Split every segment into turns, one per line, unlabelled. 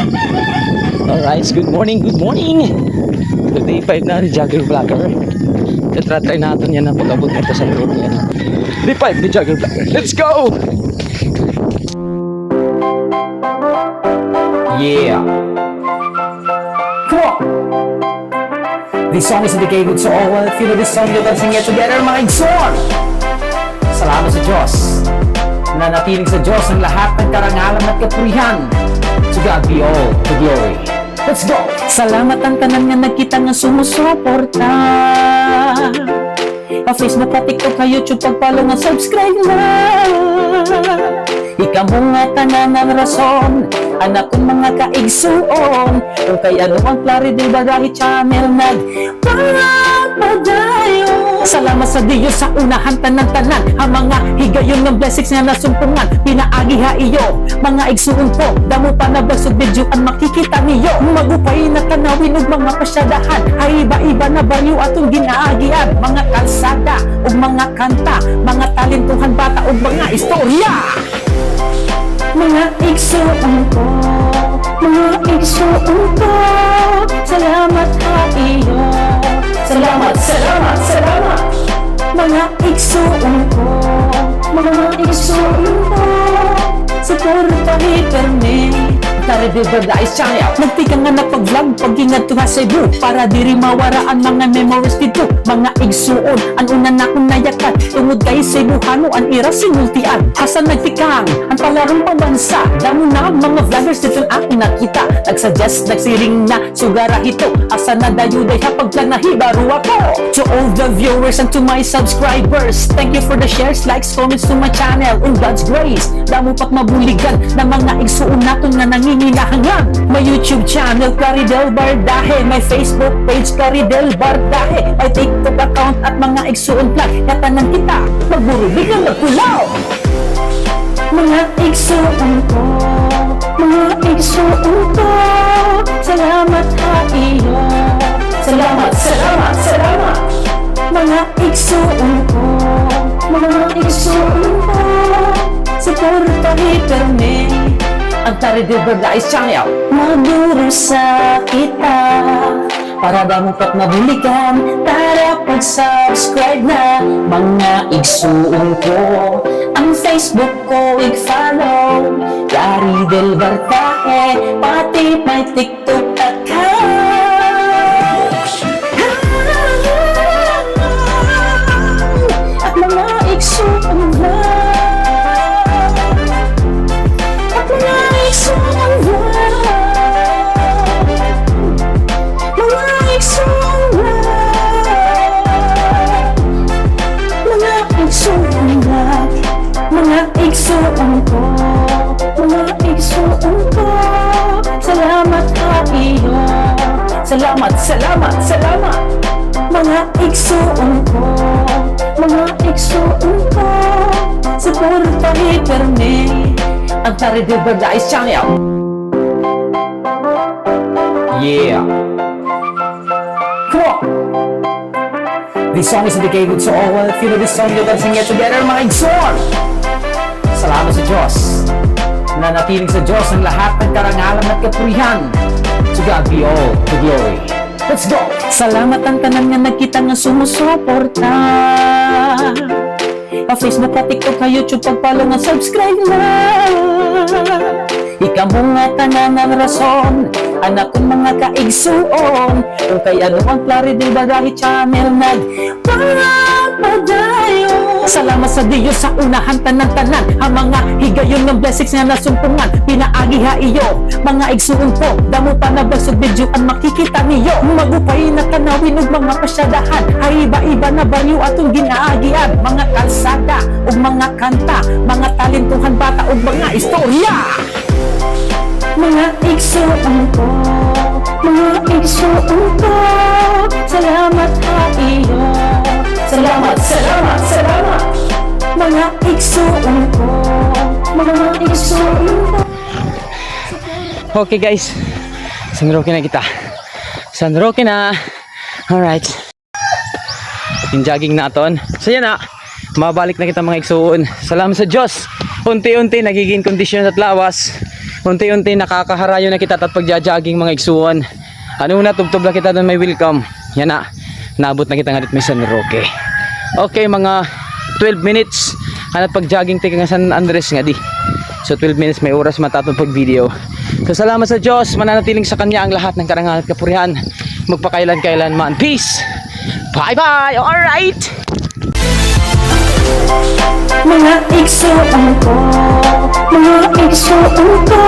Alright, good morning, good morning. Today 5 na ni Jogger Vlogger. Try natin yan na pag-abot nito sa loob niya. Day 5 ni Jogger Vlogger. Let's go! Yeah! Come on! This song is dedicated to all. If you know this song, you can sing it together, mga igsoon! Salamat sa Diyos. Nanatiling sa Diyos ang lahat ng karangalan at kapurihan. To God be all the glory. Let's go! Salamat ang tanan nga nagkita nga sumusuporta. Pa-Facebook, pa-TikTok, ka YouTube, pag-follow nga subscribe na. Ikaw mo nga tanan ang rason, anak kong mga kaigsuon. Kung kay ano ang Claridel Barahi Channel nagpapadayo. Salamat sa Diyos sa unahan tanan-tanan. Ang mga higayon ng blessings nga nasumpungan, pinaagi ha iyo. Mga igsuon ko, damo pa na basog video ang makikita niyo. Magupay na tanawin ug mga pasyadahan, ay iba-iba na baryo atong ginaagian. Mga kalsada ug mga kanta, mga talentuhan bata ug mga istorya. Mga igsuon ko, mga igsuon ko, salamat ha iyo. Salamat, salamat, salamat. Mga igsuon ko, mga igsuon ko, suportahi permi. Claridel Barahi Channel nagtika nga na pag-vlog pag-ingat to sa Cebu para diri mawaraan mga memories dito. Mga igsuon ang una na akong nayakan tungod kay Cebuano ang ira sinultian. Asa nagtikang ang palarong pambansa, damo na mga vloggers dito ang akong nakita. Nagsuggest, nagsiring na sugara hito, asa na dayuday ha pag-vlog na hibaro ako. To all the viewers and to my subscribers, thank you for the shares, likes, comments to my channel. In God's grace, damo pat mabuligan na mga igsuon naton nga nangingilahangan. My YouTube channel Claridel Bardahe, my Facebook page Claridel Bardahe, my TikTok account at mga igsuon vlog. Katanan kita magburubig ang magkulaw. Mga igsuon ko, mga igsuon ko, salamat ha iyo. Salamat, salamat, salamat. Mga igsuon ko, mga igsuon ko, suportahi permi. Ang Claridel Barahi Channel magduro sa kita para damo pat mabulikan. Tara pag-subscribe na mga igsuon ko. Ang Facebook ko i-follow, Claridel Bardahe, pati may TikTok account. At mga igsuon vlog, mga igsuon ko, mga igsuon ko, salamat ha iyo. Salamat, salamat, salamat. Mga igsuon ko, mga igsuon ko, suportahi permi. Ang Claridel Barahi Channel. Yeah! Come on! This song is dedicated to all. If you know this song, you can sing it together, mga igsoon! Salamat sa Diyos. Nanatiling sa Diyos ang lahat ng karangalan at kapurihan. To God be all the glory. Let's go! Salamat ang tanan nga nagkita nga sumusuporta. Pa-Facebook, pa-TikTok, ka YouTube, pag-follow nga subscribe na. Ikaw mo nga tanan ang rason, anak kong mga kaigsuon. Kung kay ano ang Claridel Barahi Channel nagpapadayo. Salamat sa Diyos sa unahan tanan-tanan. Ang mga higayon ng blessings nga nasumpungan, pinaagi ha iyo. Mga igsuon ko, damo pa na basog video ang makikita niyo. Magupay na tanawin ug mga pasyadahan, ay iba-iba na baryo atong ginaagian. Mga kalsada ug mga kanta, mga talentuhan bata ug mga istorya. Mga igsuon ko, mga igsuon ko, salamat ha iyo. Salamat, salamat, salamat. Mga igsuon ko, mga igsuon ko. Okay guys, San Roque na kita. San Roque na. Alright. Yung jogging naton. So yan na. Mabalik na kita mga igsuon. Salamat sa Diyos. Unti-unti nagiging kondisyon at lawas
unti-unti nakakaharayo na kita at pagja-jogging mga igsuon. Ano na, tubtob lang kita doon may welcome. Yan na, naabot na kita nga dito may San Roque. Okay, mga 12 minutes. Hanat pag-jogging tika nga San Andres nga di. So 12 minutes may oras matatong pag video. So salamat sa Diyos, mananatiling sa Kanya ang lahat ng karangalan at kapurihan. Magpakailan-kailan man. Peace! Bye-bye! Alright!
Mga igsuon ko, mga igsuon ko,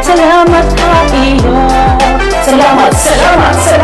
salamat sa iyo. Salamat, salamat, salamat.